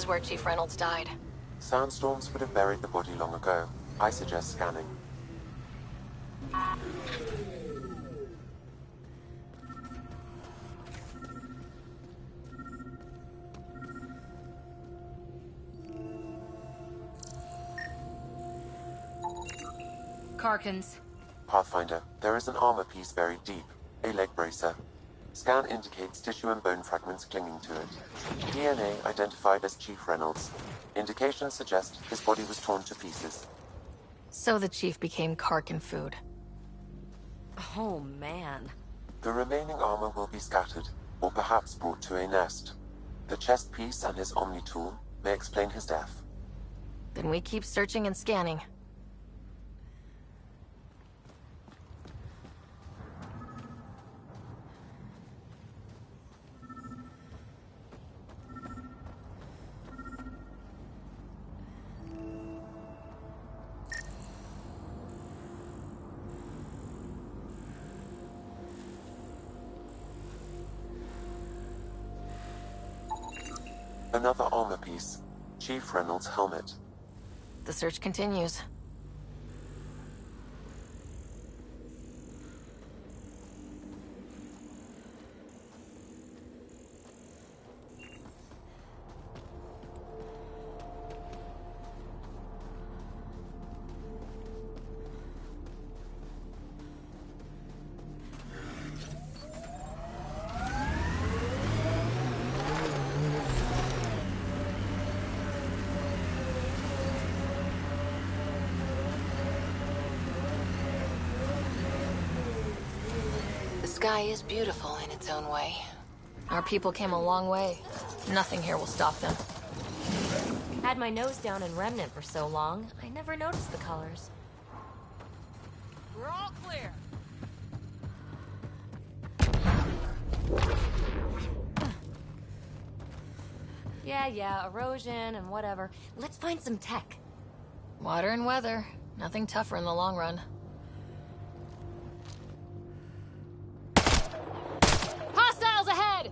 is where Chief Reynolds died. Sandstorms would have buried the body long ago. I suggest scanning. Karkins. Pathfinder, there is an armor piece buried deep. A leg bracer. Scan indicates tissue and bone fragments clinging to it. DNA identified as Chief Reynolds. Indications suggest his body was torn to pieces. So the Chief became Karkin food. Oh, man. The remaining armor will be scattered, or perhaps brought to a nest. The chest piece and his Omni tool may explain his death. Then we keep searching and scanning. Another armor piece. Chief Reynolds' helmet. The search continues. The sky is beautiful in its own way. Our people came a long way. Nothing here will stop them. Had my nose down in Remnant for so long, I never noticed the colors. We're all clear. Yeah, erosion and whatever. Let's find some tech. Water and weather. Nothing tougher in the long run. Hostiles ahead!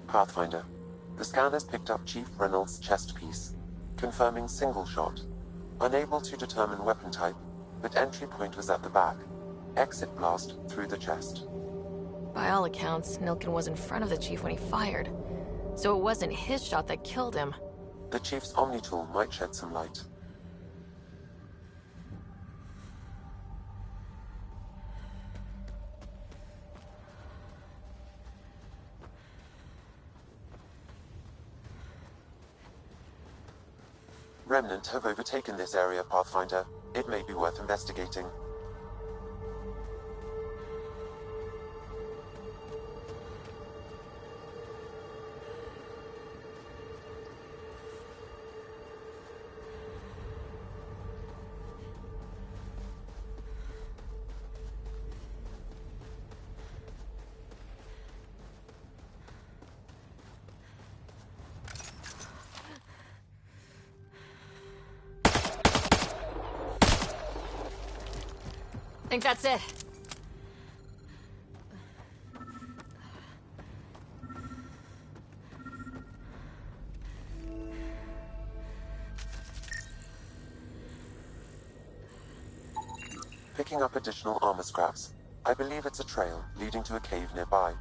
Pathfinder. The scan has picked up Chief Reynolds' chest piece, confirming single shot. Unable to determine weapon type, but entry point was at the back. Exit blast through the chest. By all accounts, Nilkin was in front of the Chief when he fired. So it wasn't his shot that killed him. The Chief's Omni tool might shed some light. Remnant have overtaken this area, Pathfinder. It may be worth investigating. Think that's it. Picking up additional armor scraps. I believe it's a trail leading to a cave nearby.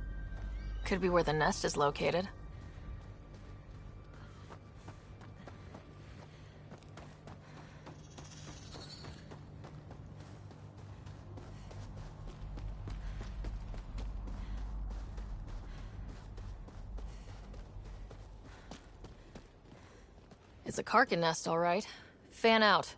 Could be where the nest is located. It's a Karkin nest, all right. Fan out.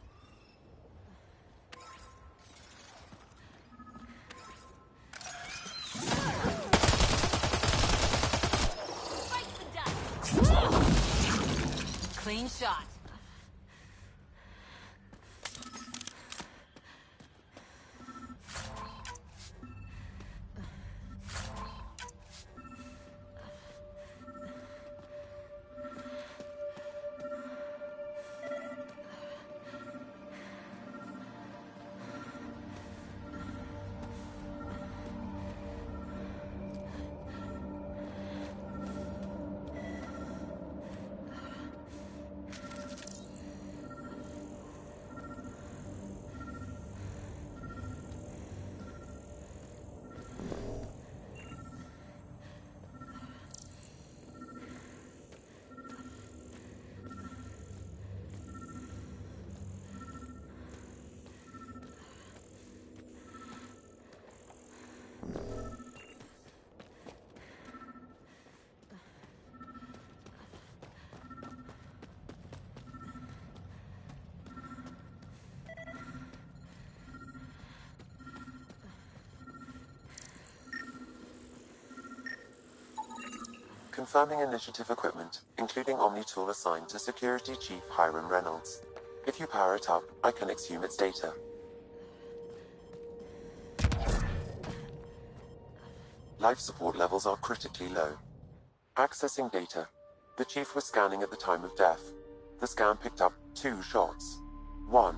Clean shot. Confirming initiative equipment, including Omni tool assigned to Security Chief Hiram Reynolds. If you power it up, I can exhume its data. Life support levels are critically low. Accessing data. The Chief was scanning at the time of death. The scan picked up 2 shots. 1.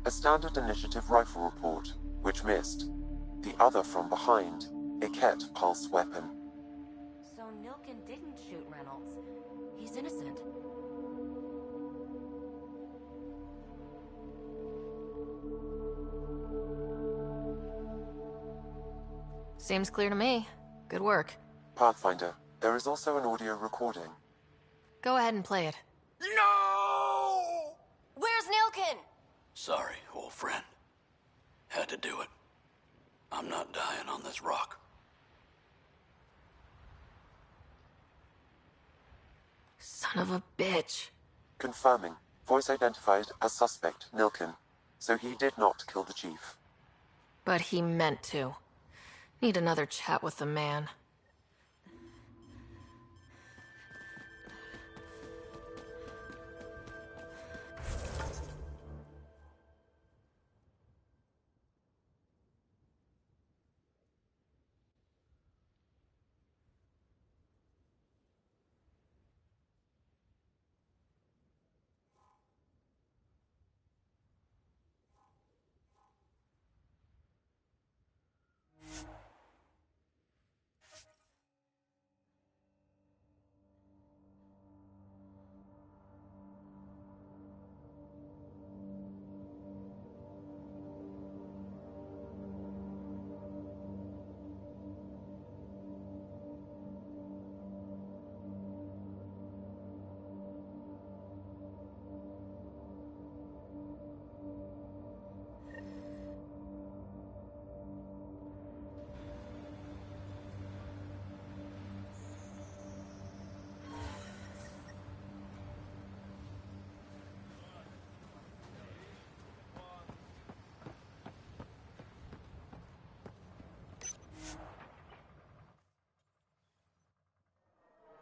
A standard initiative rifle report, which missed. The other from behind, a Ket pulse weapon. So Nilkin didn't shoot Reynolds. He's innocent. Seems clear to me. Good work. Pathfinder, there is also an audio recording. Go ahead and play it. No! Where's Nilkin? Sorry, old friend. Had to do it. I'm not dying on this rock. Son of a bitch. Confirming. Voice identified as suspect Nilkin. So he did not kill the Chief. But he meant to. Need another chat with the man.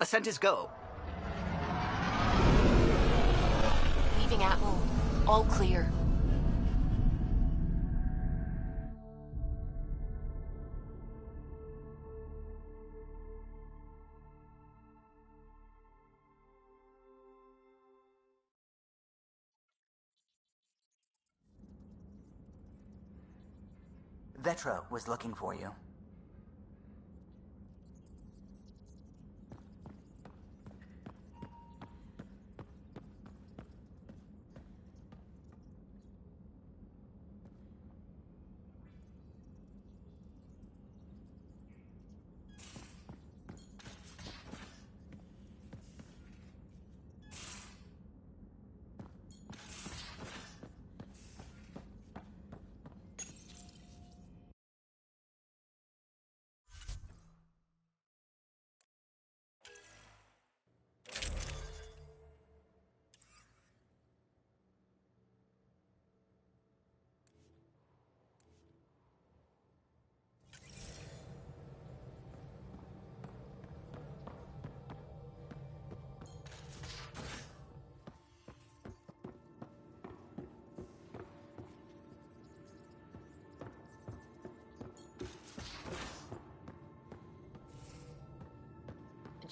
Ascent is go. Leaving Atwell. All clear. Vetra was looking for you.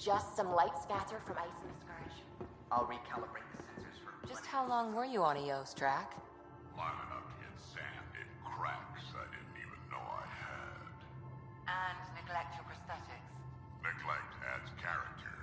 just some light scatter from ice in the scourge. I'll recalibrate the sensors for... Just how long were you on EOS, Drac? Long enough to get sand in cracks I didn't even know I had. And neglect your prosthetics. Neglect adds character.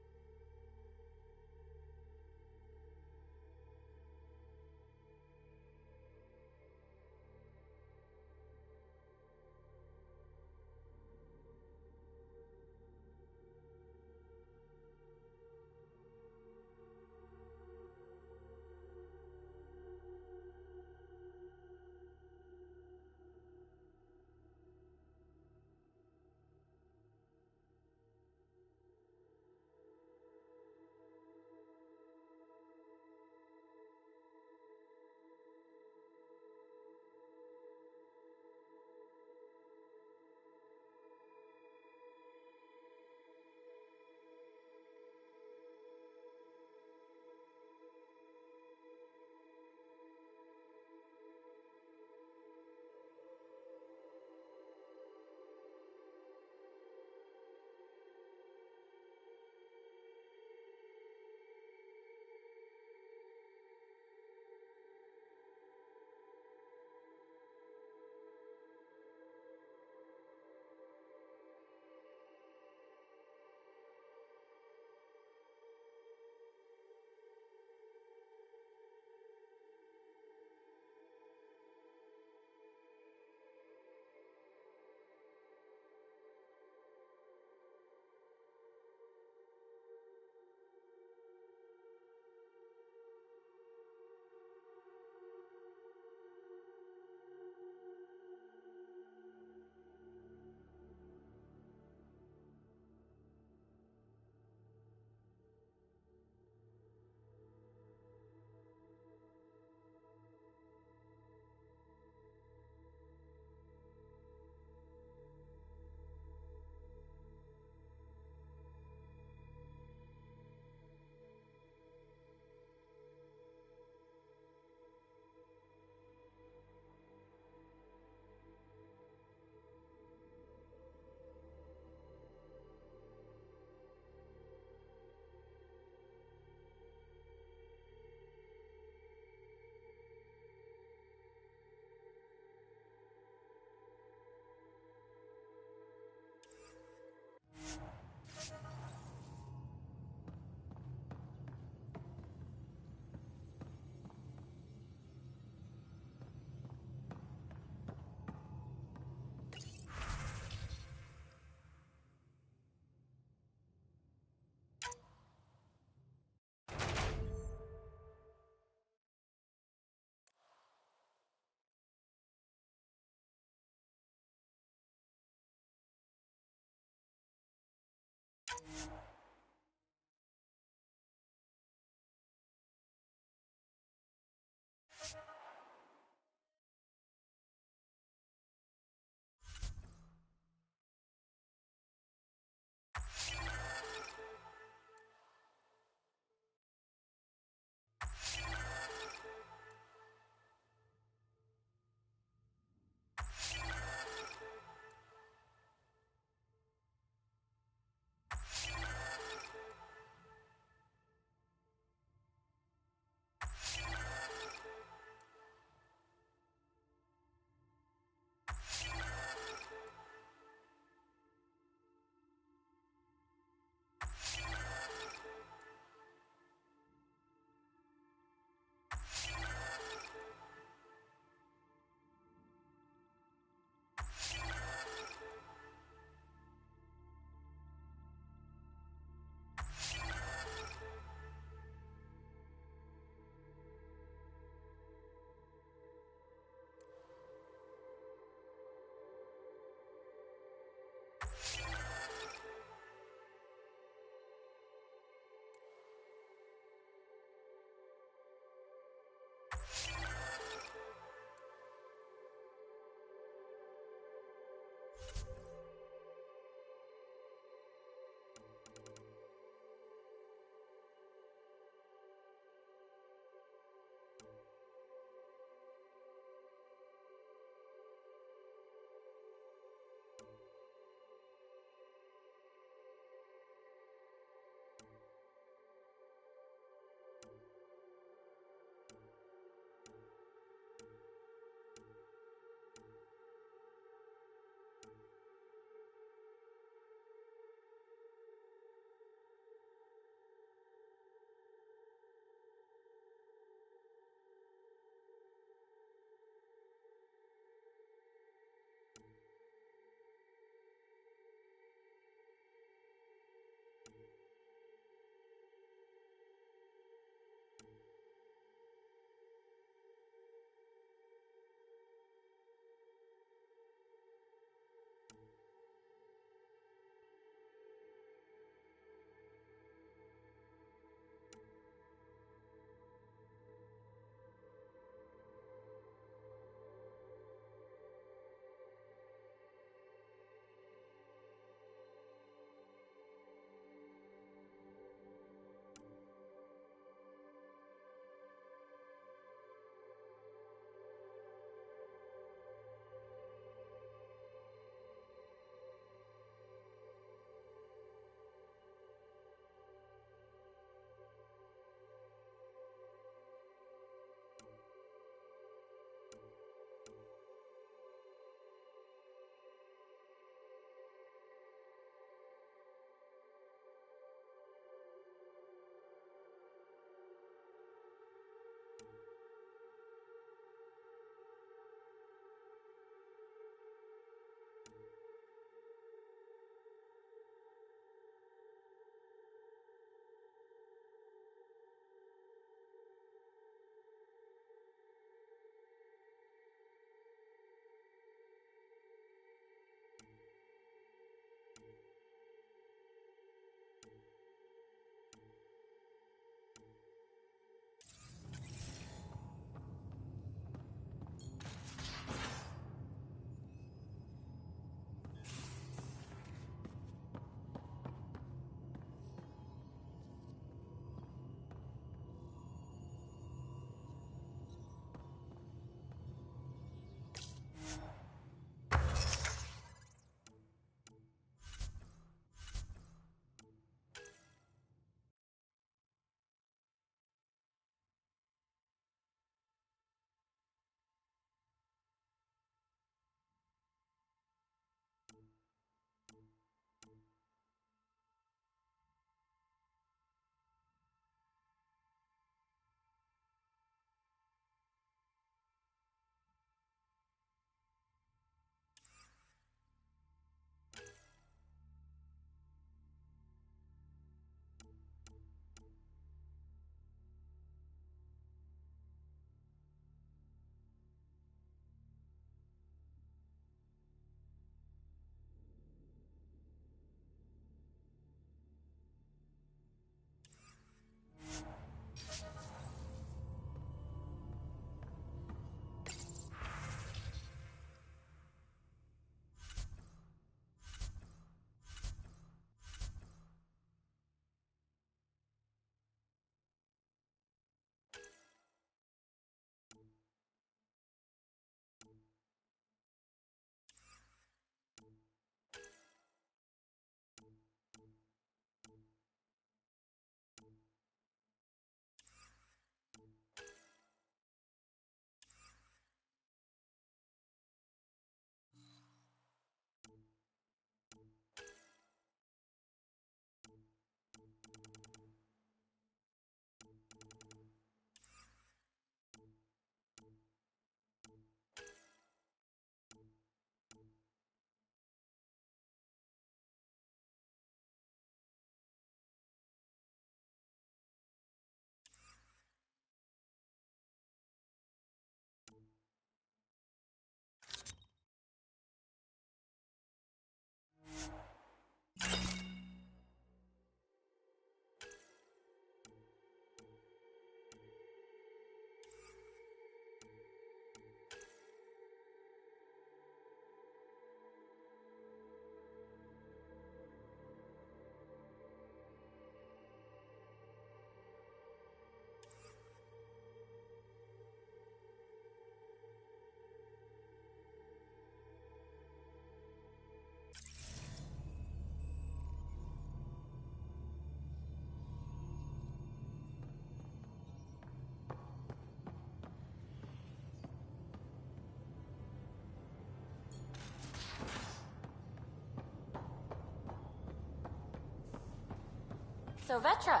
So Vetra,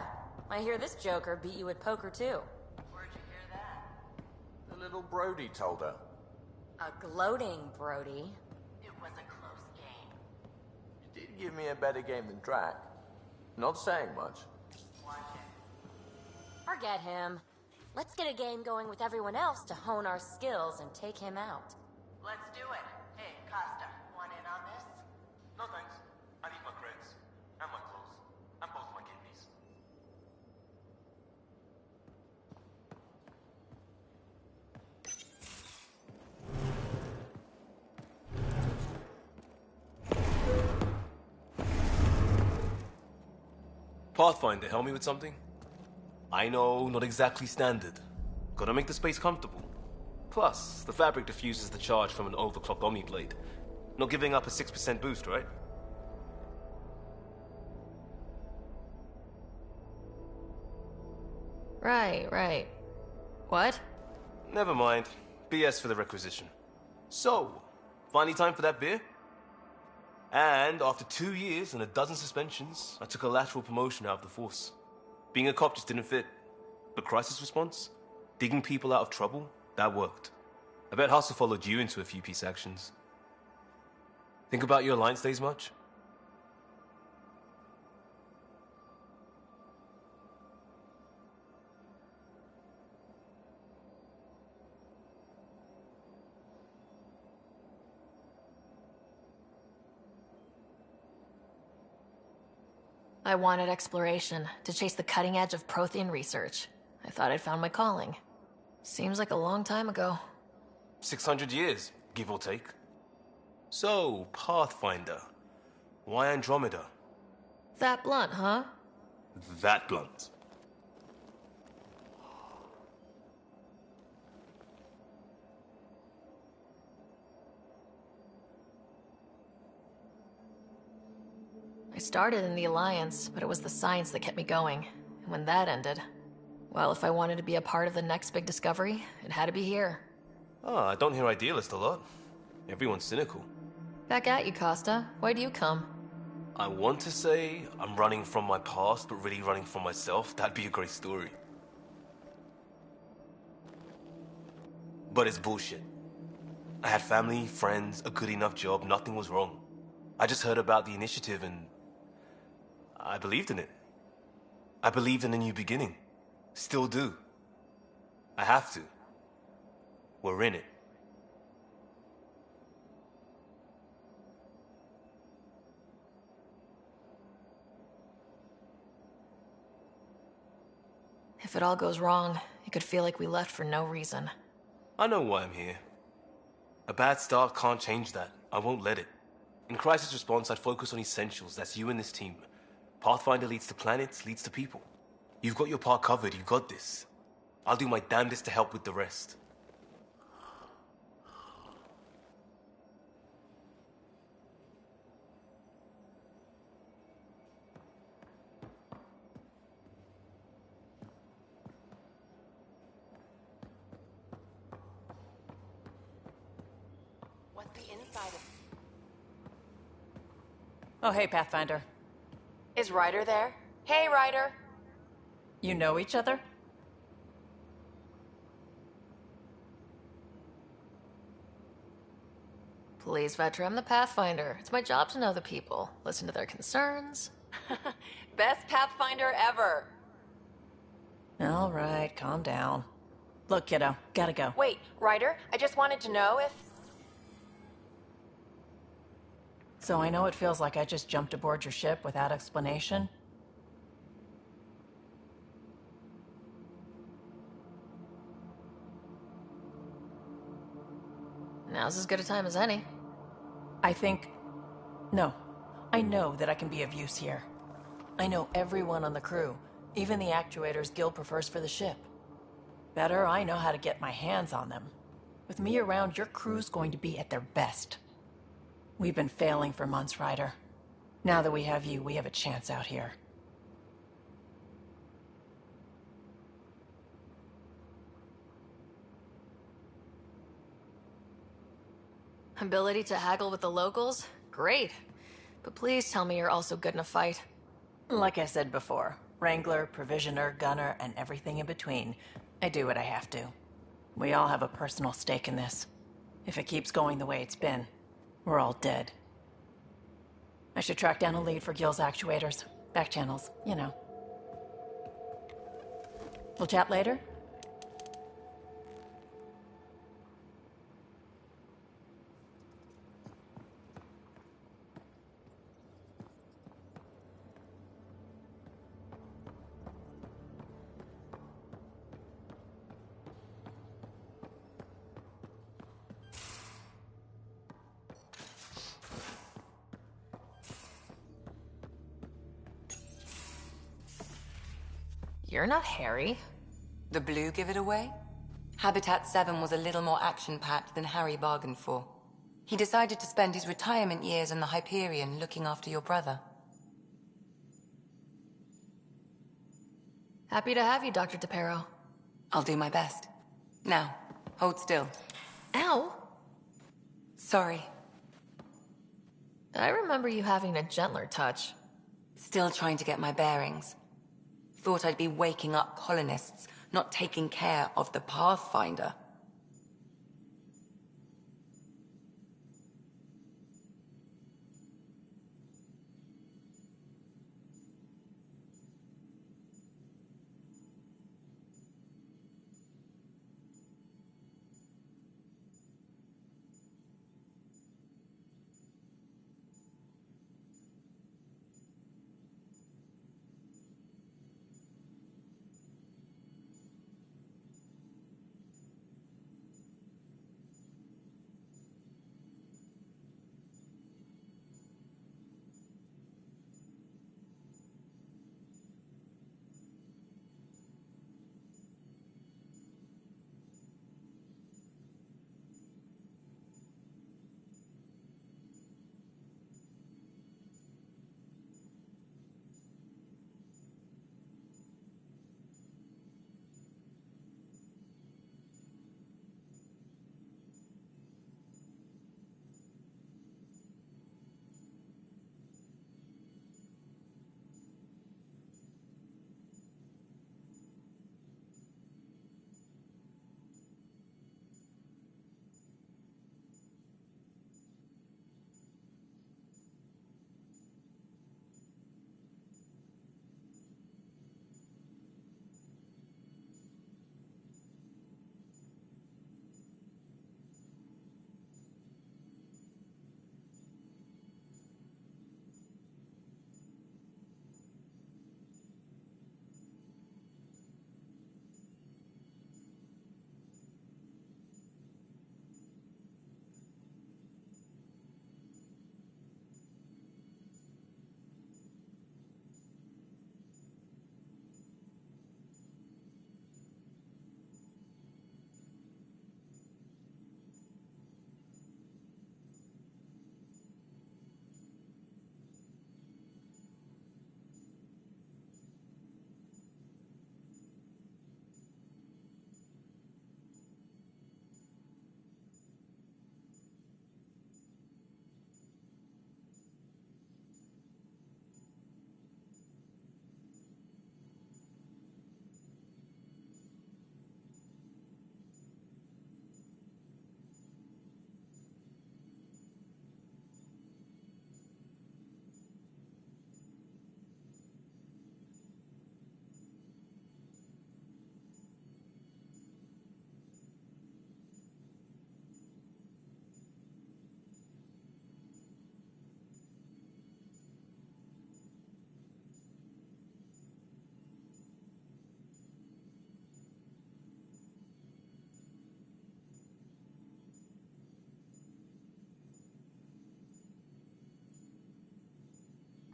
I hear this joker beat you at poker too. Where'd you hear that? The little Brody told her. A gloating Brody. It was a close game. You did give me a better game than Drac. Not saying much. Watch it. Forget him. Let's get a game going with everyone else to hone our skills and take him out. Let's do it. Hey, Costa, want in on this? No thanks. I need my creds. And my clothes. And both my kidneys. Pathfinder, help me with something? I know, not exactly standard. Gotta make the space comfortable. Plus, the fabric diffuses the charge from an overclocked Omniblade. Not giving up a 6% boost, right? Right. What? Never mind. BS for the requisition. So, finally time for that beer? And after 2 years and a dozen suspensions, I took a lateral promotion out of the force. Being a cop just didn't fit. But crisis response? Digging people out of trouble? That worked. I bet Hustle followed you into a few peace actions. Think about your Alliance days much? I wanted exploration, to chase the cutting edge of Prothean research. I thought I'd found my calling. Seems like a long time ago. 600 years, give or take. So, Pathfinder. Why Andromeda? That blunt, huh? That blunt. I started in the Alliance, but it was the science that kept me going. And when that ended, well, if I wanted to be a part of the next big discovery, it had to be here. Ah, I don't hear idealist a lot. Everyone's cynical. Back at you, Costa. Why'd you come? I want to say I'm running from my past, but really running from myself. That'd be a great story. But it's bullshit. I had family, friends, a good enough job, nothing was wrong. I just heard about the initiative and I believed in it. I believed in a new beginning. Still do. I have to. We're in it. If it all goes wrong, it could feel like we left for no reason. I know why I'm here. A bad start can't change that. I won't let it. In crisis response, I'd focus on essentials. That's you and this team. Pathfinder leads to planets, leads to people. You've got your part covered. You got this. I'll do my damnedest to help with the rest. What's the inside of... Oh, hey, Pathfinder. Is Ryder there? Hey, Ryder! You know each other? Please, Vetra, I'm the Pathfinder. It's my job to know the people, listen to their concerns. Best Pathfinder ever! All right, calm down. Look, kiddo, gotta go. Wait, Ryder, I just wanted to know if... So I know it feels like I just jumped aboard your ship without explanation. Now's as good a time as any. No. I know that I can be of use here. I know everyone on the crew, even the actuators Guild prefers for the ship. Better, I know how to get my hands on them. With me around, your crew's going to be at their best. We've been failing for months, Ryder. Now that we have you, we have a chance out here. Ability to haggle with the locals? Great. But please tell me you're also good in a fight. Like I said before, Wrangler, provisioner, gunner, and everything in between. I do what I have to. We all have a personal stake in this. If it keeps going the way it's been, we're all dead. I should track down a lead for Gil's actuators. Back channels, you know. We'll chat later? You're not Harry. The blue give it away? Habitat 7 was a little more action-packed than Harry bargained for. He decided to spend his retirement years in the Hyperion looking after your brother. Happy to have you, Dr. DePero. I'll do my best. Now, hold still. Ow! Sorry. I remember you having a gentler touch. Still trying to get my bearings. Thought I'd be waking up colonists, not taking care of the Pathfinder.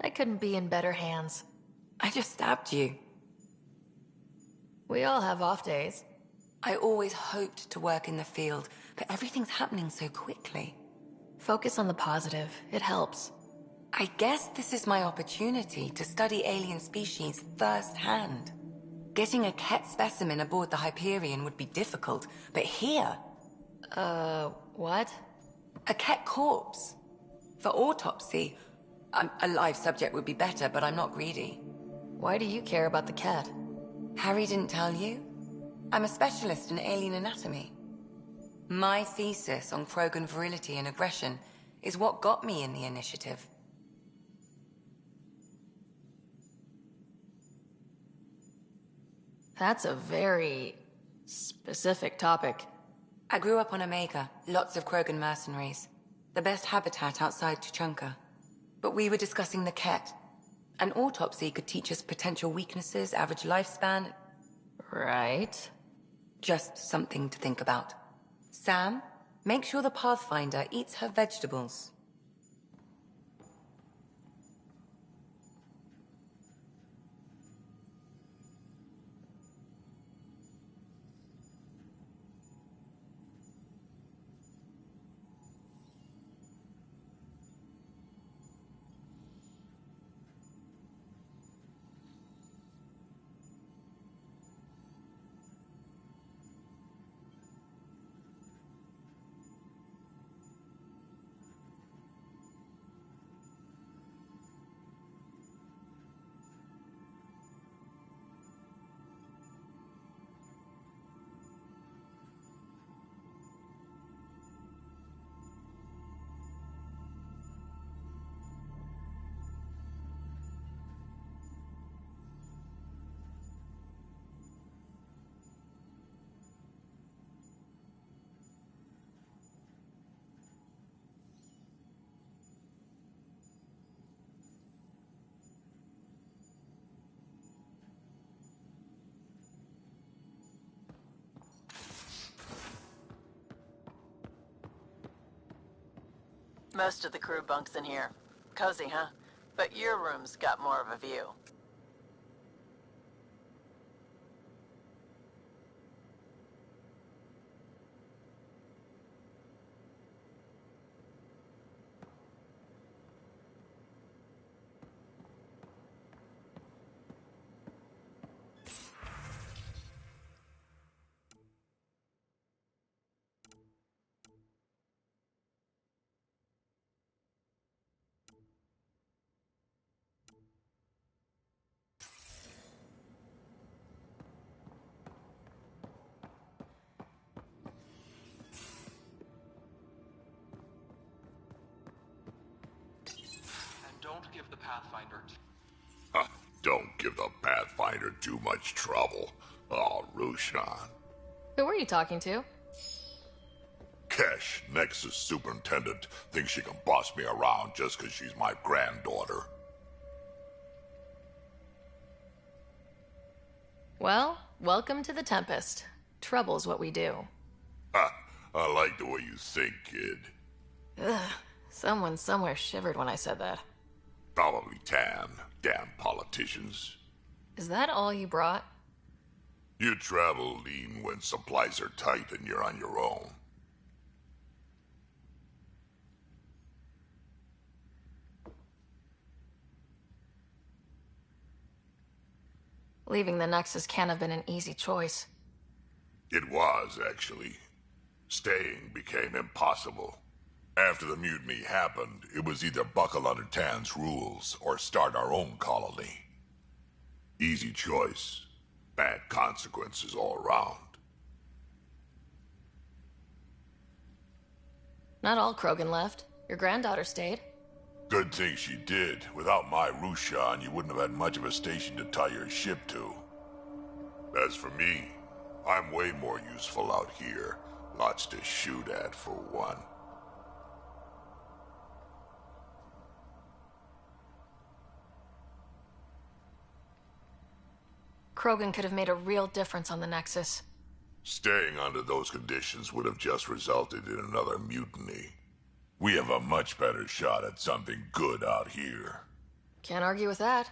I couldn't be in better hands. I just stabbed you. We all have off days. I always hoped to work in the field, but everything's happening so quickly. Focus on the positive. It helps. I guess this is my opportunity to study alien species firsthand. Getting a Ket specimen aboard the Hyperion would be difficult, but here... what? A Ket corpse. For autopsy. A live subject would be better, but I'm not greedy. Why do you care about the cat? Harry didn't tell you? I'm a specialist in alien anatomy. My thesis on Krogan virility and aggression is what got me in the initiative. That's a very specific topic. I grew up on Omega, lots of Krogan mercenaries. The best habitat outside Tuchanka. But we were discussing the Ket. An autopsy could teach us potential weaknesses, average lifespan. Right. Just something to think about. Sam, make sure the Pathfinder eats her vegetables. Most of the crew bunks in here. Cozy, huh? But your room's got more of a view. Don't give the Pathfinder... Don't give the Pathfinder too much trouble. Oh, Rushan. Who were you talking to? Kesh, Nexus Superintendent, thinks she can boss me around just because she's my granddaughter. Well, welcome to the Tempest. Trouble's what we do. Ha! I like the way you think, kid. Ugh. Someone somewhere shivered when I said that. Probably Tan. Damn politicians. Is that all you brought? You travel lean when supplies are tight and you're on your own. Leaving the Nexus can't have been an easy choice. It was, actually. Staying became impossible. After the mutiny happened, it was either buckle under Tan's rules or start our own colony. Easy choice. Bad consequences all around. Not all Krogan left. Your granddaughter stayed. Good thing she did. Without my Rushan, you wouldn't have had much of a station to tie your ship to. As for me, I'm way more useful out here. Lots to shoot at, for one. Krogan could have made a real difference on the Nexus. Staying under those conditions would have just resulted in another mutiny. We have a much better shot at something good out here. Can't argue with that.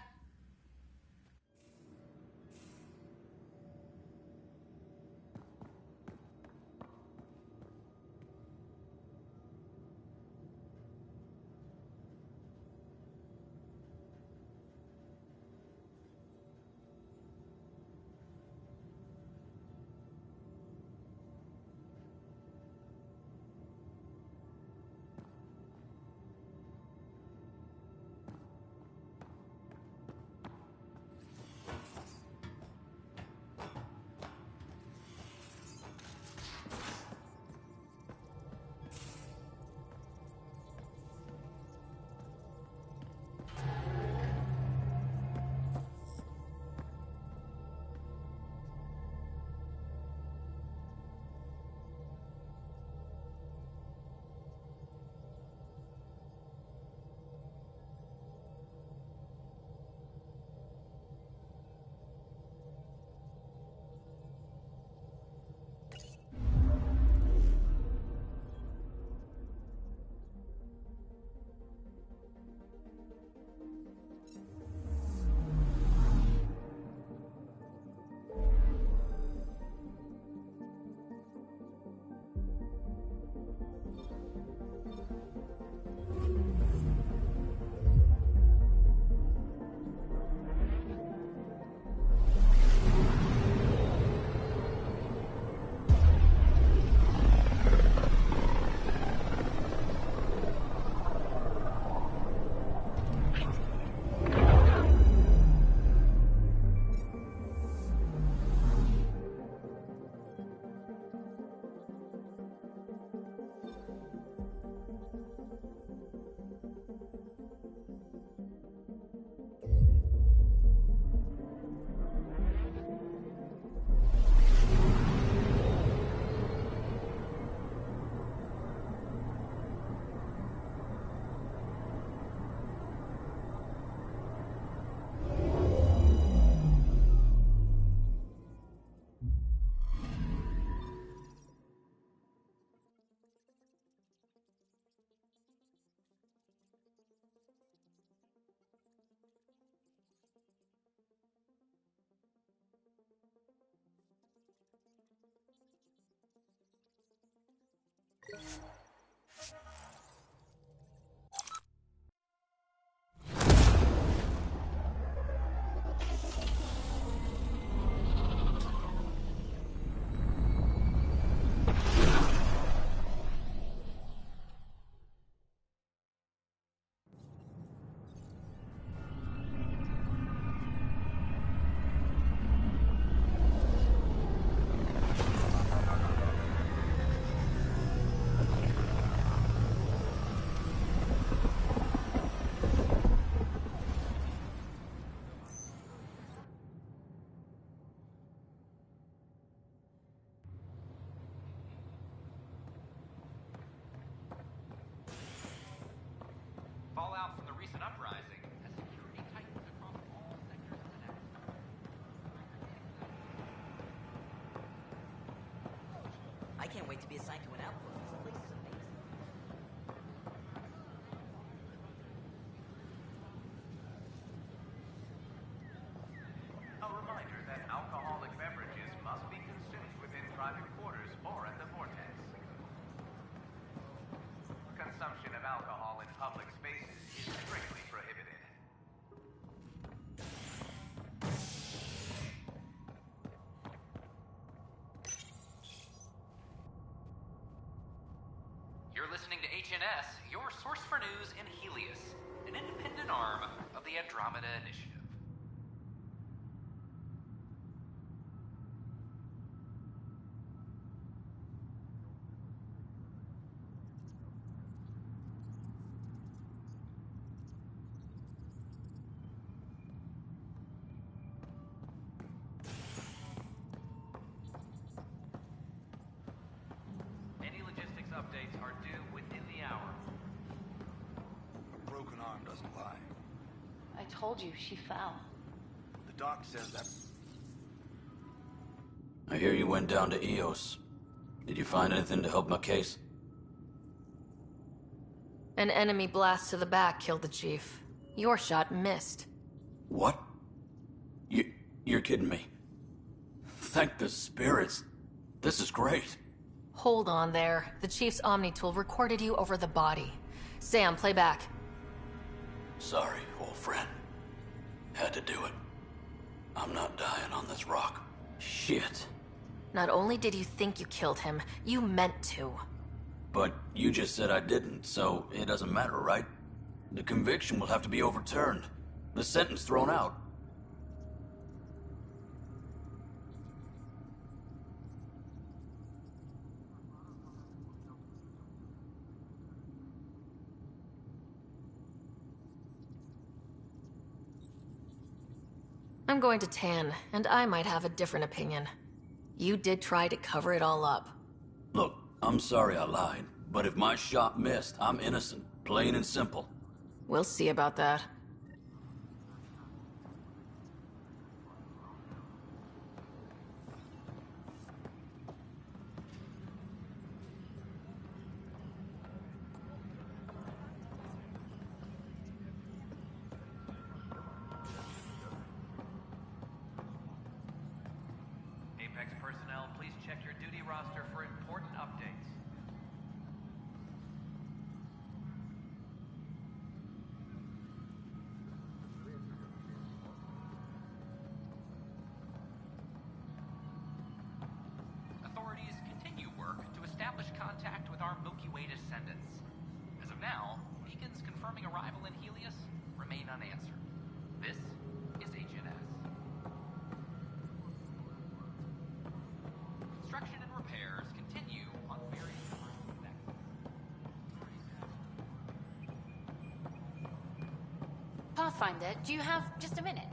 wait to be assigned to an outpost. This place is amazing. A reminder that alcoholic beverages must be consumed within private quarters or at the vortex. Consumption of alcohol in public spaces is strictly prohibited. You're listening to HNS, your source for news in Helios, an independent arm of the Andromeda Initiative. Any logistics updates are due within the hour. A broken arm doesn't lie. I told you, she fell. The doc says that... I hear you went down to EOS. Did you find anything to help my case? An enemy blast to the back killed the chief. Your shot missed. What? You're kidding me. Thank the spirits. This is great. Hold on there. The chief's Omni tool recorded you over the body. Sam, play back. Sorry, old friend. Had to do it. I'm not dying on this rock. Shit. Not only did you think you killed him, you meant to. But you just said I didn't, so it doesn't matter, right? The conviction will have to be overturned. The sentence thrown out. I'm going to Tan, and I might have a different opinion. You did try to cover it all up. Look, I'm sorry I lied, but if my shot missed, I'm innocent. Plain and simple. We'll see about that. Apex personnel, please check your duty roster for important updates. Authorities continue work to establish contact with our Milky Way descendants. As of now, beacons confirming arrival in Helios remain unanswered. This is HNS. Construction and repairs continue on various commercial sectors. Pathfinder, do you have just a minute?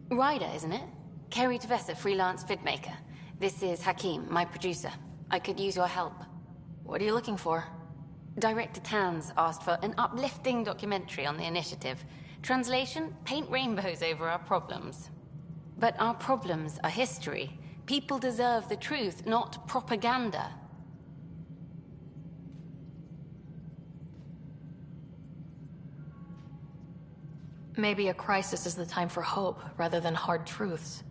Ryder, isn't it? Kerry Tavessa, freelance vidmaker. This is Hakeem, my producer. I could use your help. What are you looking for? Director Tans asked for an uplifting documentary on the initiative. Translation, paint rainbows over our problems. But our problems are history. People deserve the truth, not propaganda. Maybe a crisis is the time for hope, rather than hard truths.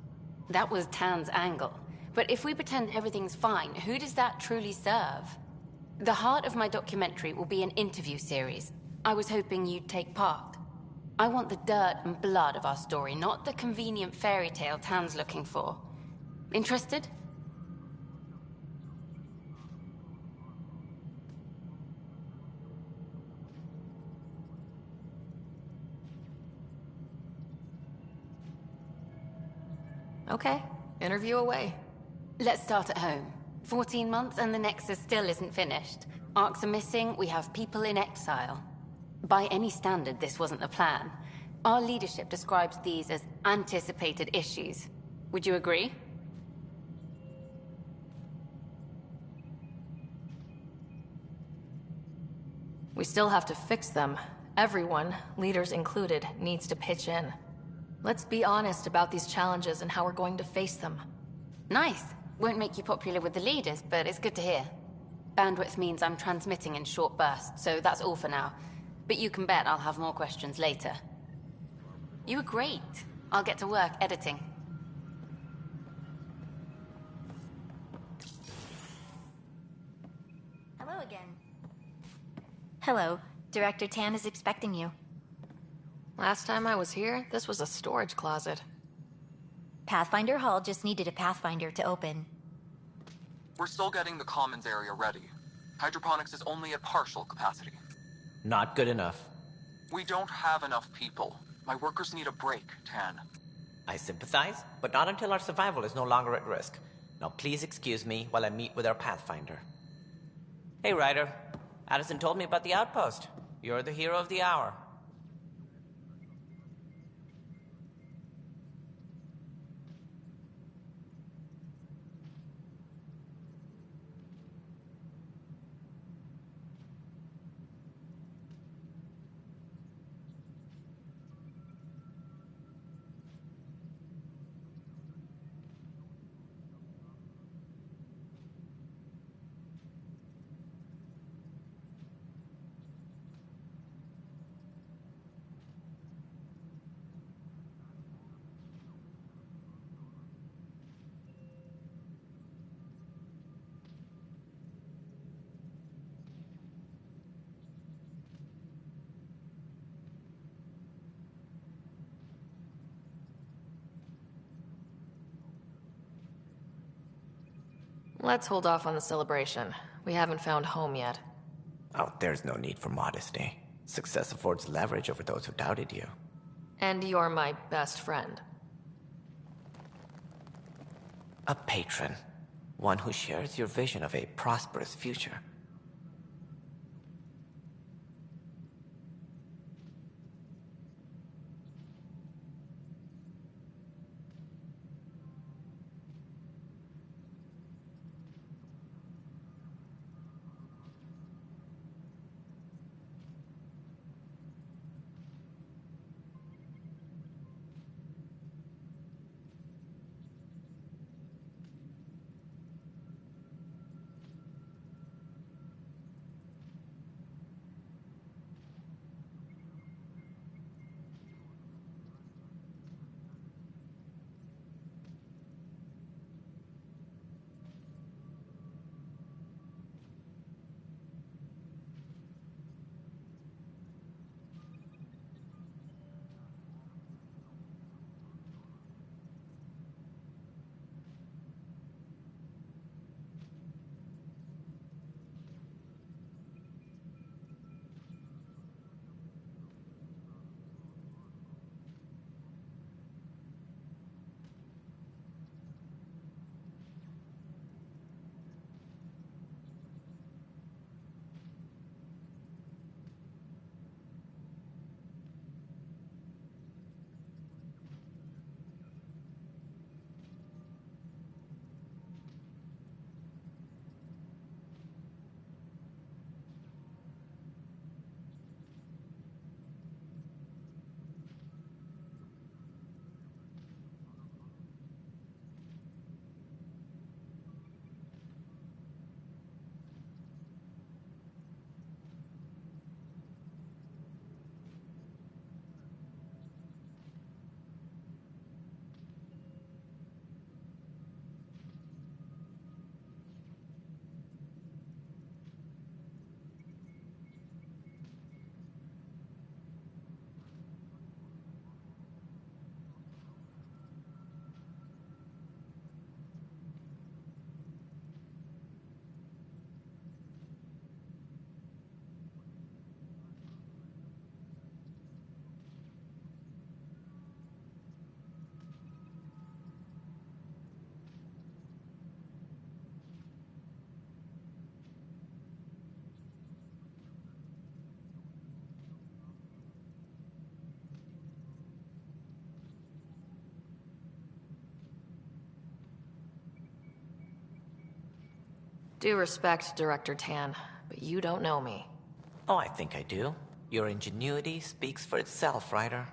That was Tan's angle. But if we pretend everything's fine, who does that truly serve? The heart of my documentary will be an interview series. I was hoping you'd take part. I want the dirt and blood of our story, not the convenient fairy tale Tan's looking for. Interested? Okay, interview away. Let's start at home. 14 months and the Nexus still isn't finished. Arcs are missing, we have people in exile. By any standard, this wasn't the plan. Our leadership describes these as anticipated issues. Would you agree? We still have to fix them. Everyone, leaders included, needs to pitch in. Let's be honest about these challenges and how we're going to face them. Nice. Won't make you popular with the leaders, but it's good to hear. Bandwidth means I'm transmitting in short bursts, so that's all for now. But you can bet I'll have more questions later. You were great. I'll get to work editing. Hello again. Hello. Director Tan is expecting you. Last time I was here, this was a storage closet. Pathfinder Hall just needed a Pathfinder to open. We're still getting the commons area ready. Hydroponics is only at partial capacity. Not good enough. We don't have enough people. My workers need a break, Tan. I sympathize, but not until our survival is no longer at risk. Now please excuse me while I meet with our Pathfinder. Hey, Ryder. Addison told me about the outpost. You're the hero of the hour. Let's hold off on the celebration. We haven't found home yet. Oh, there's no need for modesty. Success affords leverage over those who doubted you. And you're my best friend. A patron. One who shares your vision of a prosperous future. Due respect, Director Tan, but you don't know me. Oh, I think I do. Your ingenuity speaks for itself, Ryder.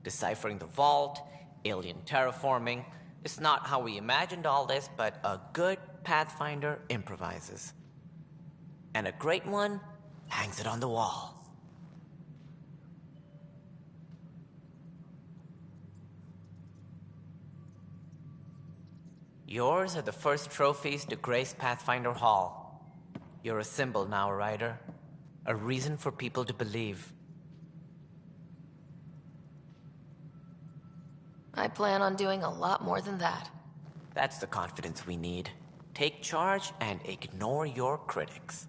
Deciphering the vault, alien terraforming. It's not how we imagined all this, but a good Pathfinder improvises. And a great one hangs it on the wall. Yours are the first trophies to grace Pathfinder Hall. You're a symbol now, Ryder. A reason for people to believe. I plan on doing a lot more than that. That's the confidence we need. Take charge and ignore your critics.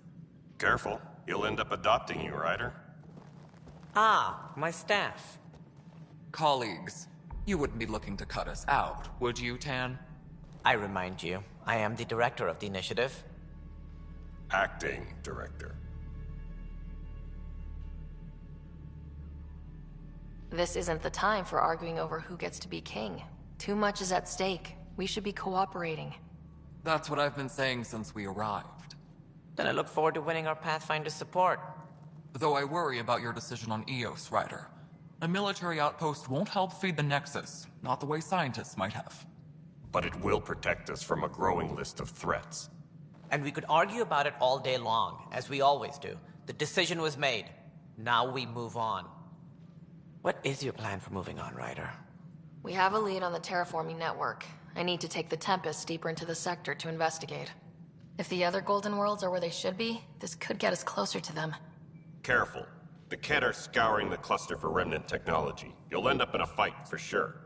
Careful. He'll end up adopting you, Ryder. Ah, my staff. Colleagues, you wouldn't be looking to cut us out, would you, Tan? I remind you, I am the director of the initiative. Acting director. This isn't the time for arguing over who gets to be king. Too much is at stake. We should be cooperating. That's what I've been saying since we arrived. Then I look forward to winning our Pathfinder support. Though I worry about your decision on Eos, Ryder. A military outpost won't help feed the Nexus, not the way scientists might have. But it will protect us from a growing list of threats. And we could argue about it all day long, as we always do. The decision was made. Now we move on. What is your plan for moving on, Ryder? We have a lead on the terraforming network. I need to take the Tempest deeper into the sector to investigate. If the other Golden Worlds are where they should be, this could get us closer to them. Careful. The Kett are scouring the cluster for remnant technology. You'll end up in a fight for sure.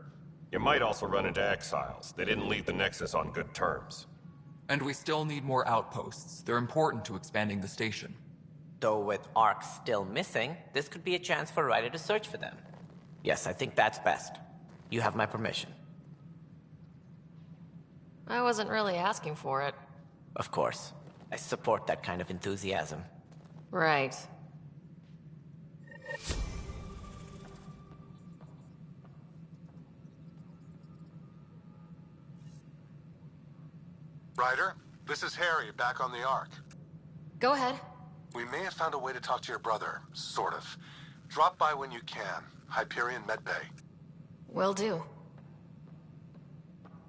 You might also run into exiles. They didn't leave the Nexus on good terms. And we still need more outposts. They're important to expanding the station. Though with Ark still missing, this could be a chance for Ryder to search for them. Yes, I think that's best. You have my permission. I wasn't really asking for it. Of course. I support that kind of enthusiasm. Right. Ryder, this is Harry, back on the Ark. Go ahead. We may have found a way to talk to your brother, sort of. Drop by when you can. Hyperion Medbay. Will do.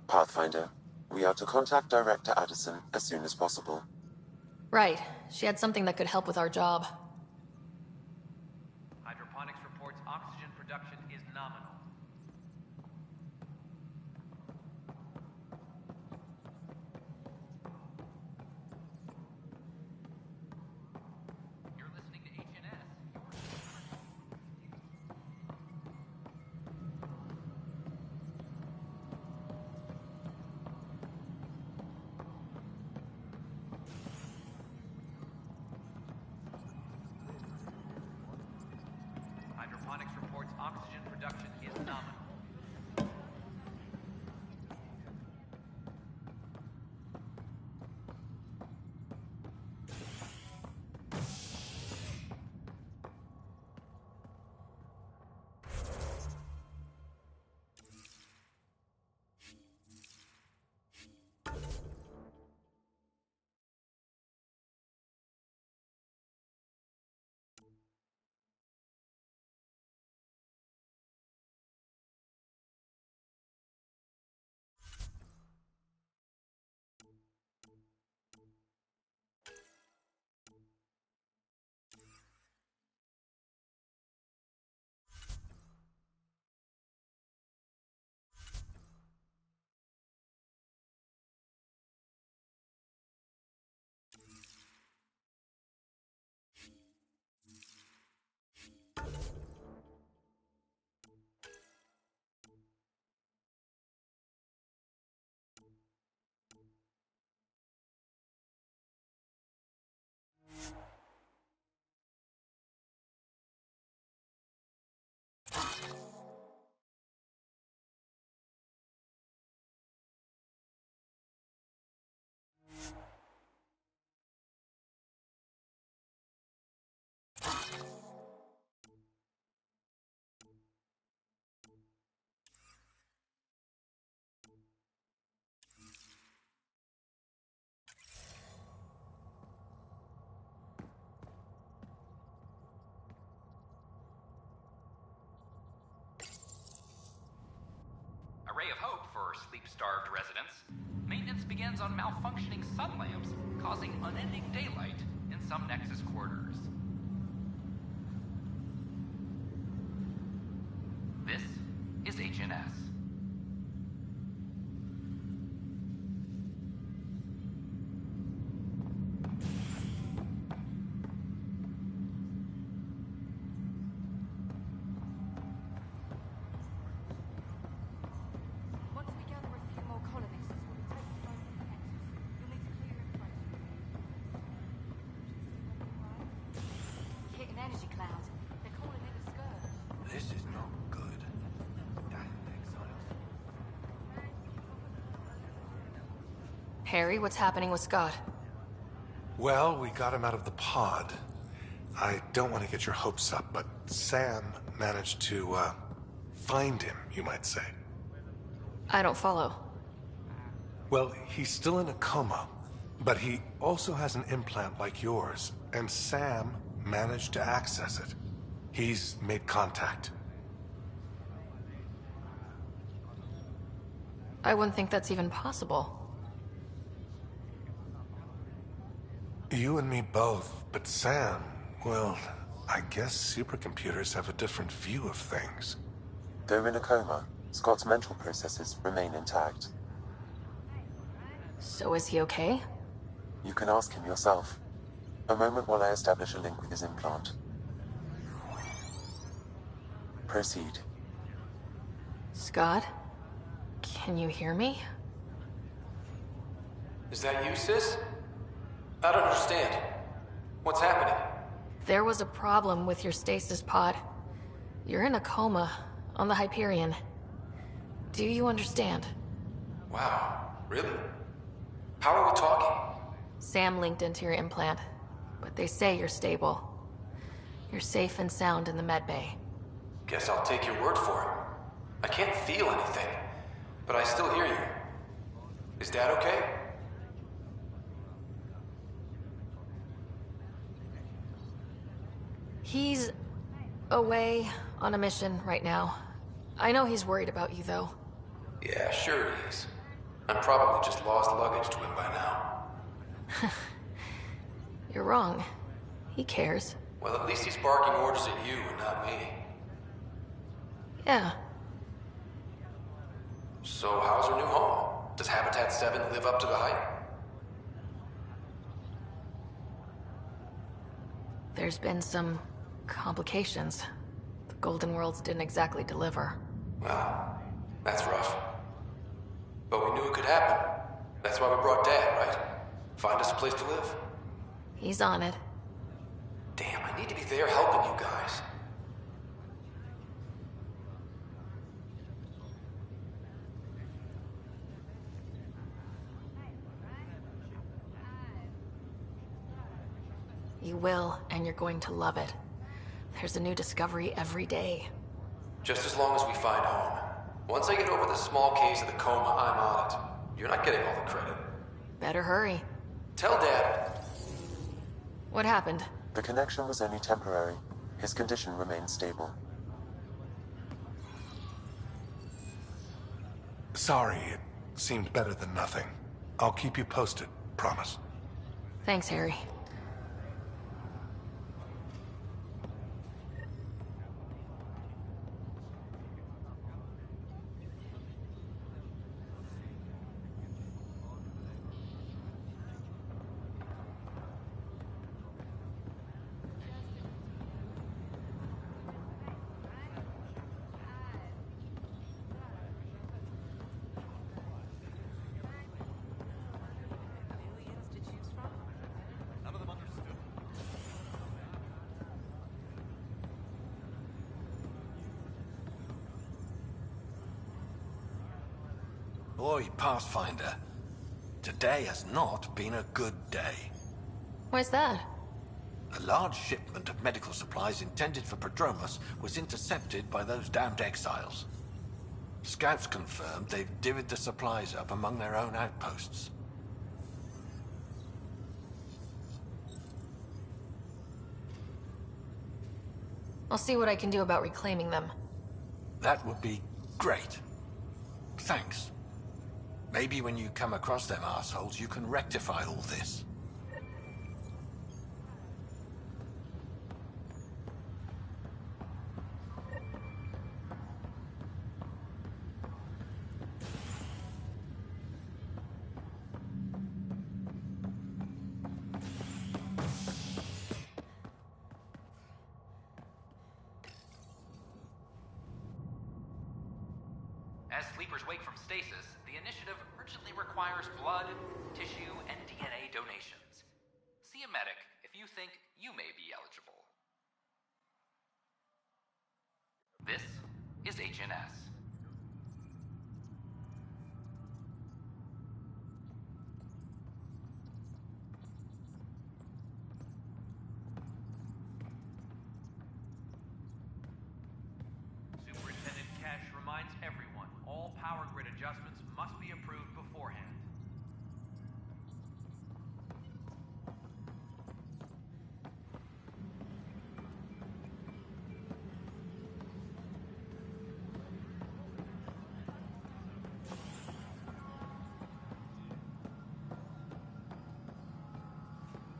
Pathfinder, we are to contact Director Addison as soon as possible. Right. She had something that could help with our job. Hydroponics reports oxygen production is nominal. Hydroponics reports oxygen production is nominal. sleep-starved residents, maintenance begins on malfunctioning sun lamps, causing unending daylight in some Nexus quarters. This is HNS. This is not good. Harry, what's happening with Scott? Well, we got him out of the pod. I don't want to get your hopes up, but Sam managed to, find him, you might say. I don't follow. Well, he's still in a coma, but he also has an implant like yours, and Sam managed to access it. He's made contact. I wouldn't think that's even possible. You and me both, but Sam, well, I guess supercomputers have a different view of things. Though in a coma, Scott's mental processes remain intact. So is he okay? You can ask him yourself. A moment while I establish a link with his implant. Proceed. Scott? Can you hear me? Is that you, sis? I don't understand. What's happening? There was a problem with your stasis pod. You're in a coma on the Hyperion. Do you understand? Wow, really? How are we talking? Sam linked into your implant, but they say you're stable. You're safe and sound in the medbay. Guess I'll take your word for it. I can't feel anything, but I still hear you. Is Dad okay? He's away on a mission right now. I know he's worried about you, though. Yeah, sure he is. I'm probably just lost luggage to him by now. You're wrong. He cares. Well, at least he's barking orders at you and not me. Yeah. So how's her new home? Does Habitat 7 live up to the hype? There's been some complications. The Golden Worlds didn't exactly deliver. Well, that's rough. But we knew it could happen. That's why we brought Dad, right? Find us a place to live. He's on it. Damn, I need to be there helping you guys. You will, and you're going to love it. There's a new discovery every day. Just as long as we find home. Once I get over the small case of the coma, I'm on it. You're not getting all the credit. Better hurry. Tell Dad. What happened? The connection was only temporary. His condition remains stable. Sorry, it seemed better than nothing. I'll keep you posted, promise. Thanks, Harry. Boy, Pathfinder, today has not been a good day. Why's that? A large shipment of medical supplies intended for Prodromos was intercepted by those damned exiles. Scouts confirmed they've divvied the supplies up among their own outposts. I'll see what I can do about reclaiming them. That would be great. Thanks. Maybe when you come across them assholes, you can rectify all this. As sleepers wake from stasis, the initiative urgently requires blood, tissue, and DNA donations. See a medic if you think you may be eligible. This is HNS. Superintendent Cash reminds everyone all power grid adjustments must be approved beforehand.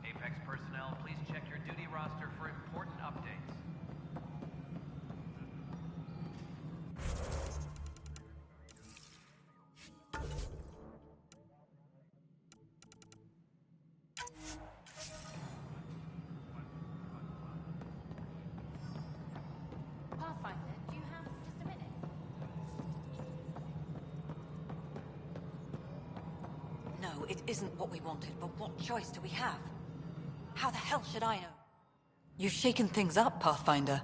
Apex personnel, please check your duty roster for important updates. Pathfinder, do you have just a minute? No, it isn't what we wanted, but what choice do we have? How the hell should I know? You've shaken things up, Pathfinder.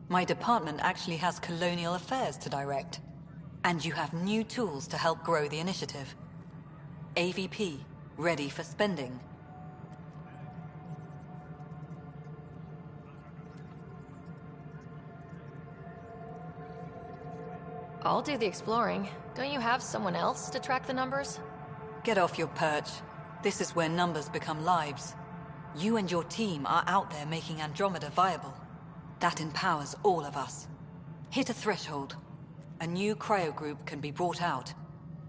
My department actually has colonial affairs to direct. And you have new tools to help grow the initiative. AVP, ready for spending. I'll do the exploring. Don't you have someone else to track the numbers? Get off your perch. This is where numbers become lives. You and your team are out there making Andromeda viable. That empowers all of us. Hit a threshold. A new cryo group can be brought out.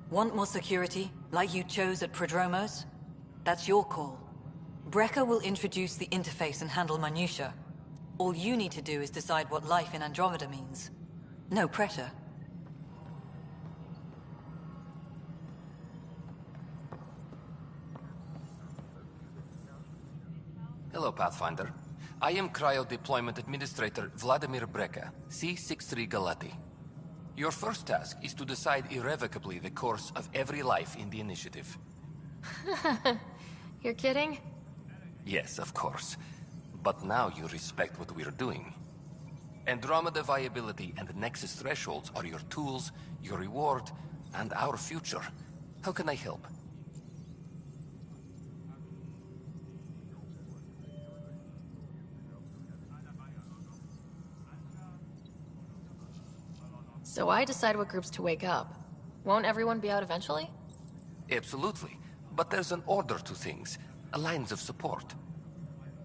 Want more security, like you chose at Prodromos? That's your call. Brecker will introduce the interface and handle minutiae. All you need to do is decide what life in Andromeda means. No pressure. Hello, Pathfinder. I am Cryo Deployment Administrator Vladimir Brecker, C-63 Galati. Your first task is to decide irrevocably the course of every life in the initiative. You're kidding? Yes, of course. But now you respect what we're doing. Andromeda viability and Nexus thresholds are your tools, your reward, and our future. How can I help? So I decide what groups to wake up. Won't everyone be out eventually? Absolutely. But there's an order to things, a lines of support.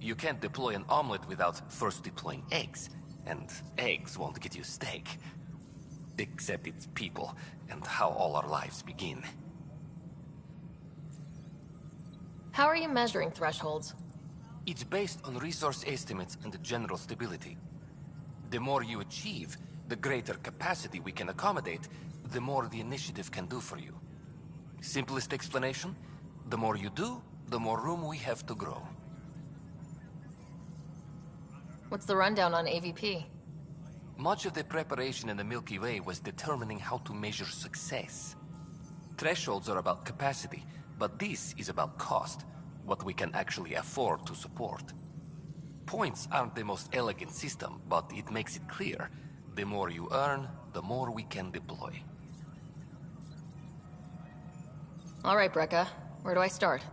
You can't deploy an omelet without first deploying eggs, and eggs won't get you steak. Except it's people, and how all our lives begin. How are you measuring thresholds? It's based on resource estimates and general stability. The more you achieve, the greater capacity we can accommodate, the more the initiative can do for you. Simplest explanation, the more you do, the more room we have to grow. What's the rundown on AVP? Much of the preparation in the Milky Way was determining how to measure success. Thresholds are about capacity, but this is about cost, what we can actually afford to support. Points aren't the most elegant system, but it makes it clear. The more you earn, the more we can deploy. All right, Brecca. Where do I start?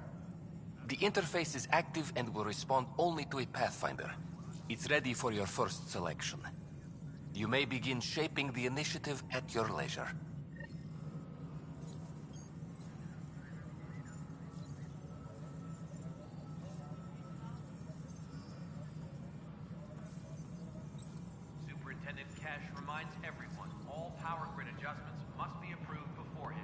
The interface is active and will respond only to a Pathfinder. It's ready for your first selection. You may begin shaping the initiative at your leisure. Superintendent Cash reminds everyone all power grid adjustments must be approved beforehand.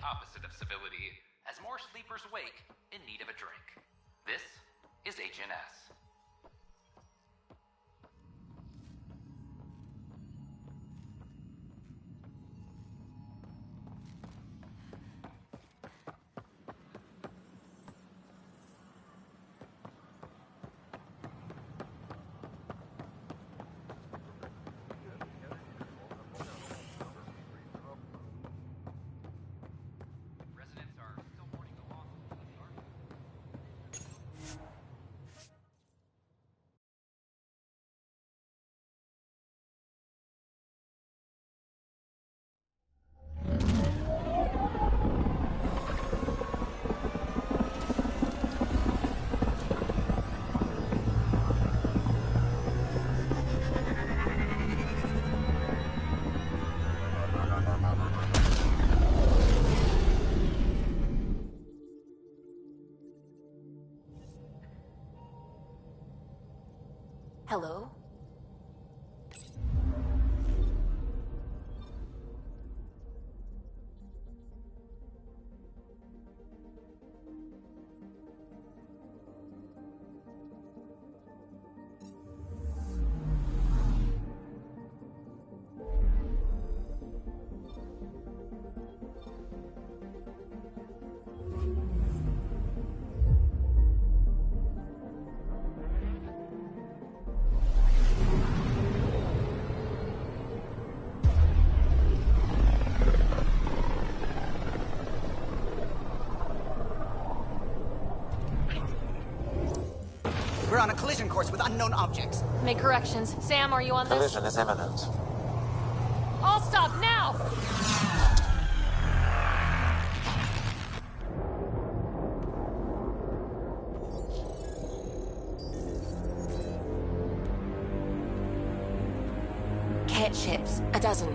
opposite of civility, as more sleepers wake in need of a drink. This is HNS. Hello? We're on a collision course with unknown objects. Make corrections. Sam, are you on this? Collision is imminent. All stop now! Cat ships. A dozen.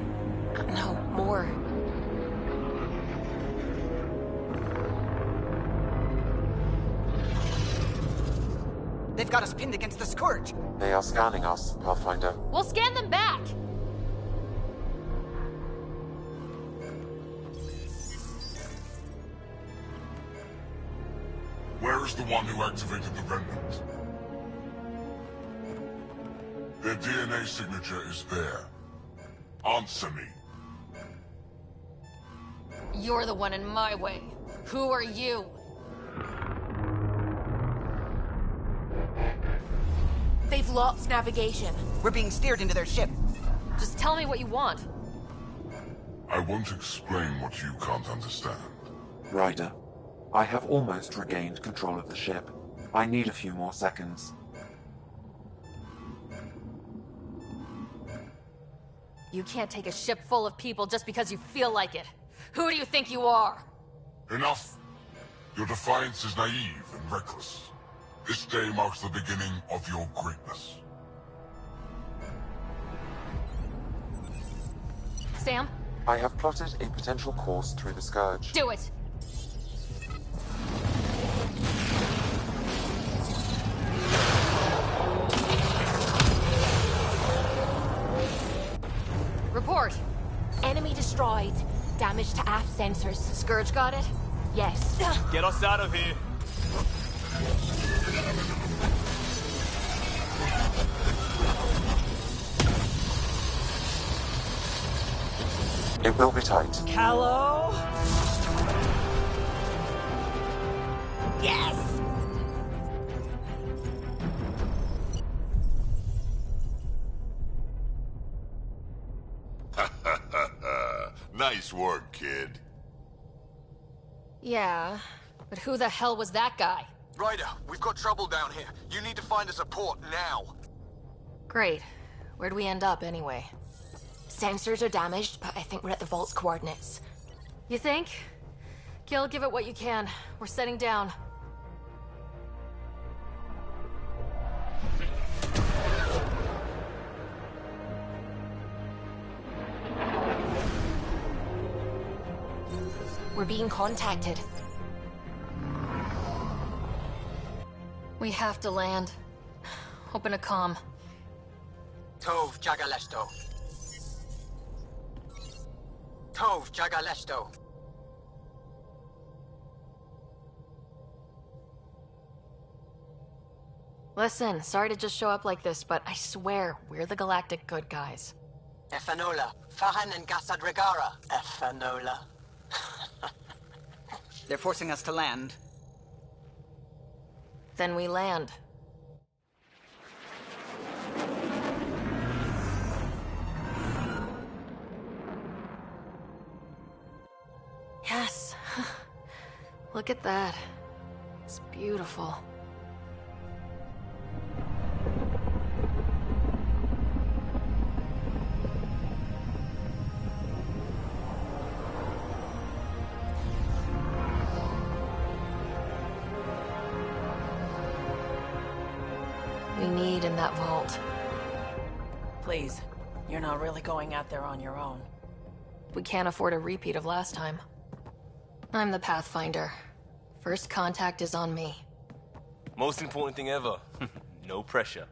No, more. They've got us pinned against the Scourge. They are scanning us, Pathfinder. We'll scan them back! Where is the one who activated the remnant? Their DNA signature is there. Answer me. You're the one in my way. Who are you? They've lost navigation. We're being steered into their ship. Just tell me what you want. I won't explain what you can't understand. Ryder, I have almost regained control of the ship. I need a few more seconds. You can't take a ship full of people just because you feel like it. Who do you think you are? Enough! Your defiance is naive and reckless. This day marks the beginning of your greatness. Sam? I have plotted a potential course through the Scourge. Do it! Report. Enemy destroyed. Damage to aft sensors. Scourge got it? Yes. Get us out of here. It will be tight. Callow? Yes! Nice work, kid. Yeah, but who the hell was that guy? Ryder, we've got trouble down here. You need to find us a port now. Great. Where'd we end up, anyway? Sensors are damaged, but I think we're at the vault's coordinates. You think? Gil, give it what you can. We're setting down. We're being contacted. We have to land. Open a comm. Tov Jagaleshto. Tov Jagaleshto. Listen, sorry to just show up like this, but I swear, we're the galactic good guys. Efanola, Fahan and Gasadregara. Efanola. They're forcing us to land. Then we land. Yes. Look at that. It's beautiful. We need in that vault. Please, you're not really going out there on your own. We can't afford a repeat of last time. I'm the Pathfinder. First contact is on me. Most important thing ever. No pressure.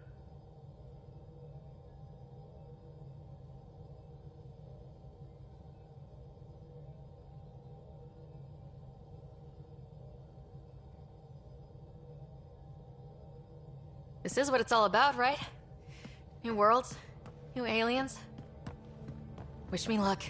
This is what it's all about, right? New worlds, new aliens. Wish me luck.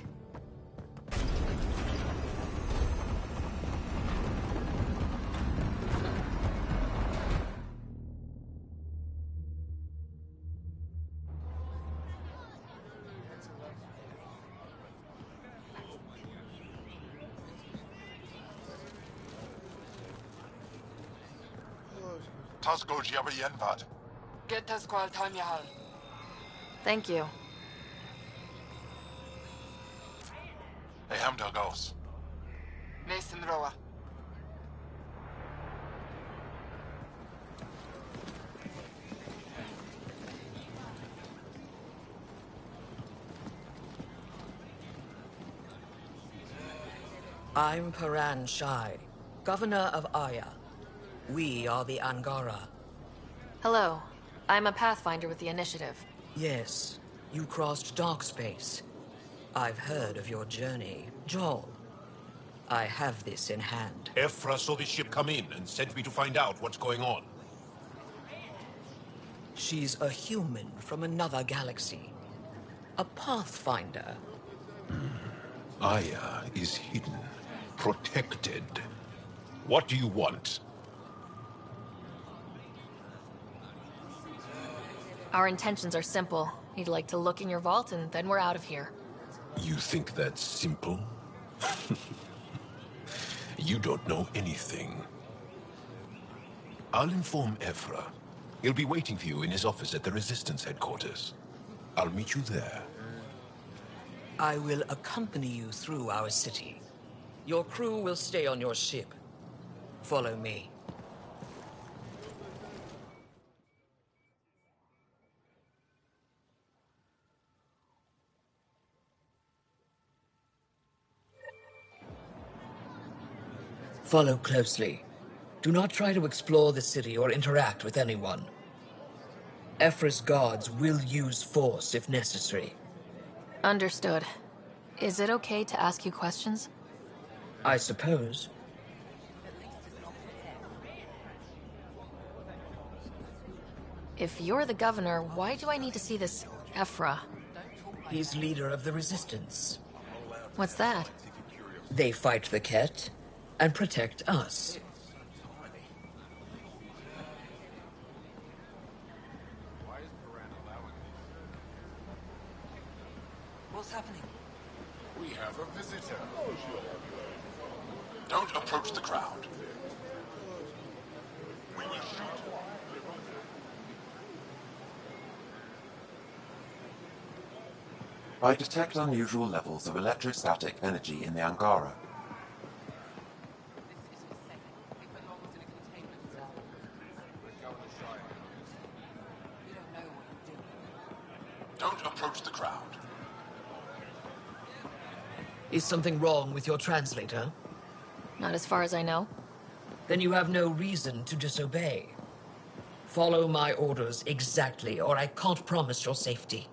Tasgo Jabba Yenvat. Get us qual time yahal. Thank you. Hey, Hamdel goes. Mason Roa. I'm Paran Shai, Governor of Aya. We are the Angara. Hello. I'm a Pathfinder with the Initiative. Yes, you crossed dark space. I've heard of your journey, Joel. I have this in hand. Ephra saw this ship come in and sent me to find out what's going on. She's a human from another galaxy. A Pathfinder. Aya is hidden, protected. What do you want? Our intentions are simple. We'd like to look in your vault, and then we're out of here. You think that's simple? You don't know anything. I'll inform Ephra. He'll be waiting for you in his office at the Resistance headquarters. I'll meet you there. I will accompany you through our city. Your crew will stay on your ship. Follow me. Follow closely. Do not try to explore the city or interact with anyone. Ephra's guards will use force if necessary. Understood. Is it okay to ask you questions? I suppose. If you're the governor, why do I need to see this Ephra? He's leader of the Resistance. What's that? They fight the Ket and protect us. What's happening? We have a visitor. Don't approach the crowd. We will shoot. I detect unusual levels of electrostatic energy in the Angara. Don't approach the crowd. Is something wrong with your translator? Not as far as I know. Then you have no reason to disobey. Follow my orders exactly, or I can't promise your safety.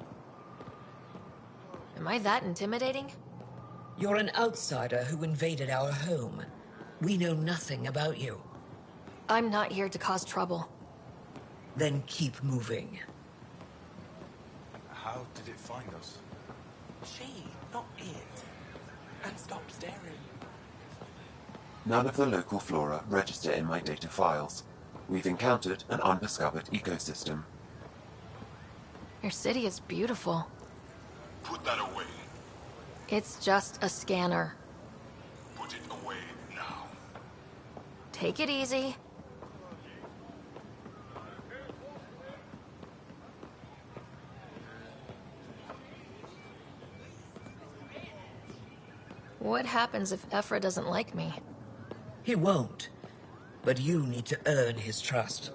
Am I that intimidating? You're an outsider who invaded our home. We know nothing about you. I'm not here to cause trouble. Then keep moving. How did it find us? She, not it. And stop staring. None of the local flora register in my data files. We've encountered an undiscovered ecosystem. Your city is beautiful. Put that away. It's just a scanner. Put it away now. Take it easy. What happens if Ephra doesn't like me? He won't. But you need to earn his trust.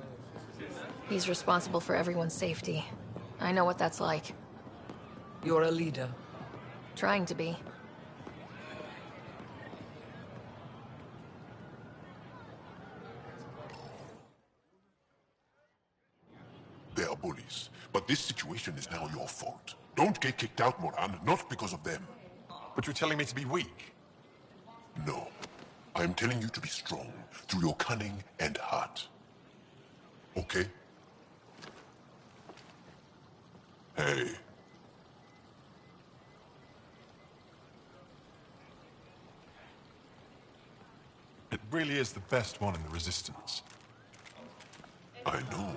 He's responsible for everyone's safety. I know what that's like. You're a leader. Trying to be. They are bullies, but this situation is now your fault. Don't get kicked out, Moran, not because of them. But you're telling me to be weak? No. I am telling you to be strong, through your cunning and heart. Okay? Hey. It really is the best one in the Resistance. I know.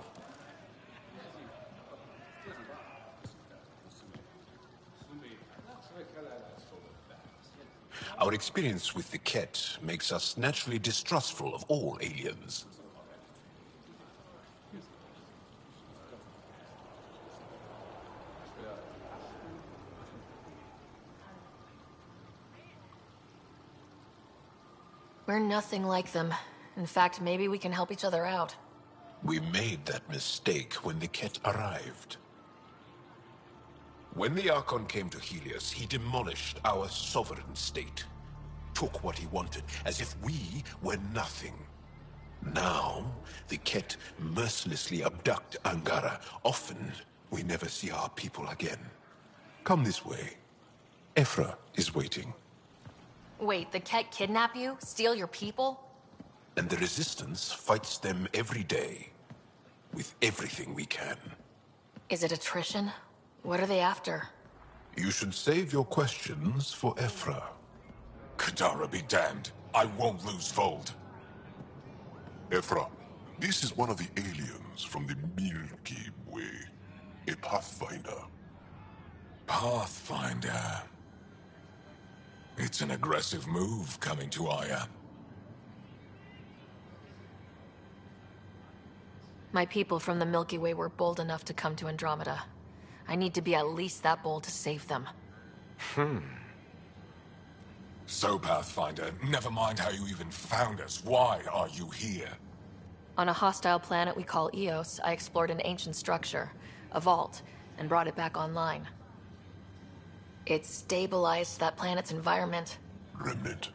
Our experience with the Ket makes us naturally distrustful of all aliens. We're nothing like them. In fact, maybe we can help each other out. We made that mistake when the Ket arrived. When the Archon came to Helios, he demolished our sovereign state. Took what he wanted, as if we were nothing. Now, the Ket mercilessly abduct Angara. Often, we never see our people again. Come this way. Ephra is waiting. Wait, the Ket kidnap you? Steal your people? And the Resistance fights them every day. With everything we can. Is it attrition? What are they after? You should save your questions for Ephra. Kadara be damned. I won't lose Fold. Ephra, this is one of the aliens from the Milky Way. A Pathfinder. Pathfinder. It's an aggressive move coming to Aya. My people from the Milky Way were bold enough to come to Andromeda. I need to be at least that bold to save them. So, Pathfinder, never mind how you even found us. Why are you here? On a hostile planet we call Eos, I explored an ancient structure, a vault, and brought it back online. It stabilized that planet's environment. Remnant.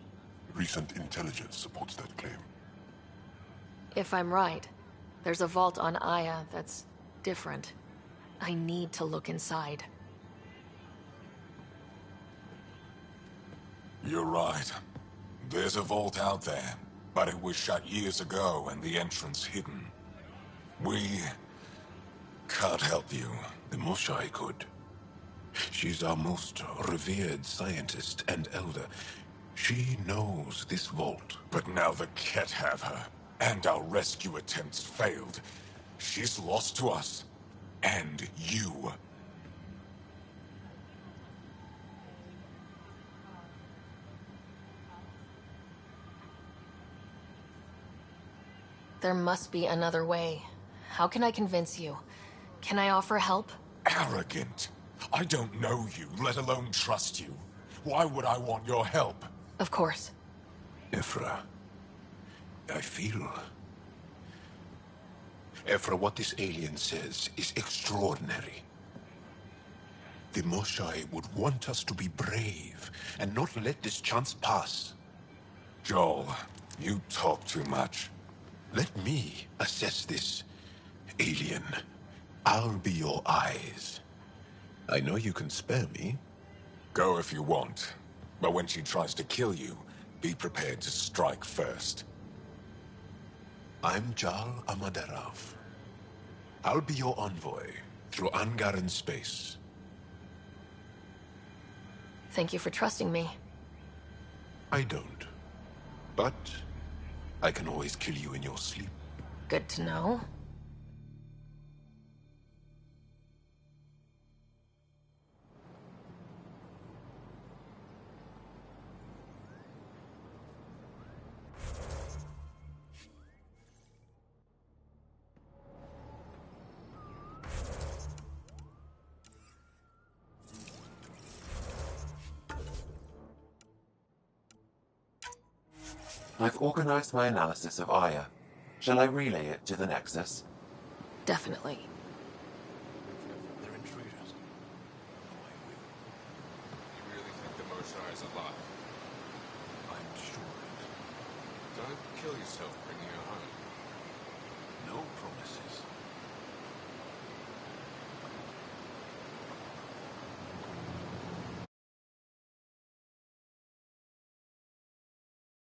Recent intelligence supports that claim. If I'm right, there's a vault on Aya that's different. I need to look inside. You're right. There's a vault out there, but it was shut years ago and the entrance hidden. We can't help you. The Moshai could. She's our most revered scientist and elder. She knows this vault. But now the Ket have her, and our rescue attempts failed. She's lost to us. And you. There must be another way. How can I convince you? Can I offer help? Arrogant. I don't know you, let alone trust you. Why would I want your help? Of course. Ephra, I feel... Ephra, what this alien says is extraordinary. The Moshai would want us to be brave and not let this chance pass. Joel, you talk too much. Let me assess this, alien. I'll be your eyes. I know you can spare me. Go if you want. But when she tries to kill you, be prepared to strike first. I'm Jal Amaderav. I'll be your envoy through Angaran space. Thank you for trusting me. I don't. But I can always kill you in your sleep. Good to know. I've organized my analysis of Aya. Shall I relay it to the Nexus? Definitely. They're intruders. You really think the Moshae is alive? I'm sure of it. Don't kill yourself bringing her home. No promises.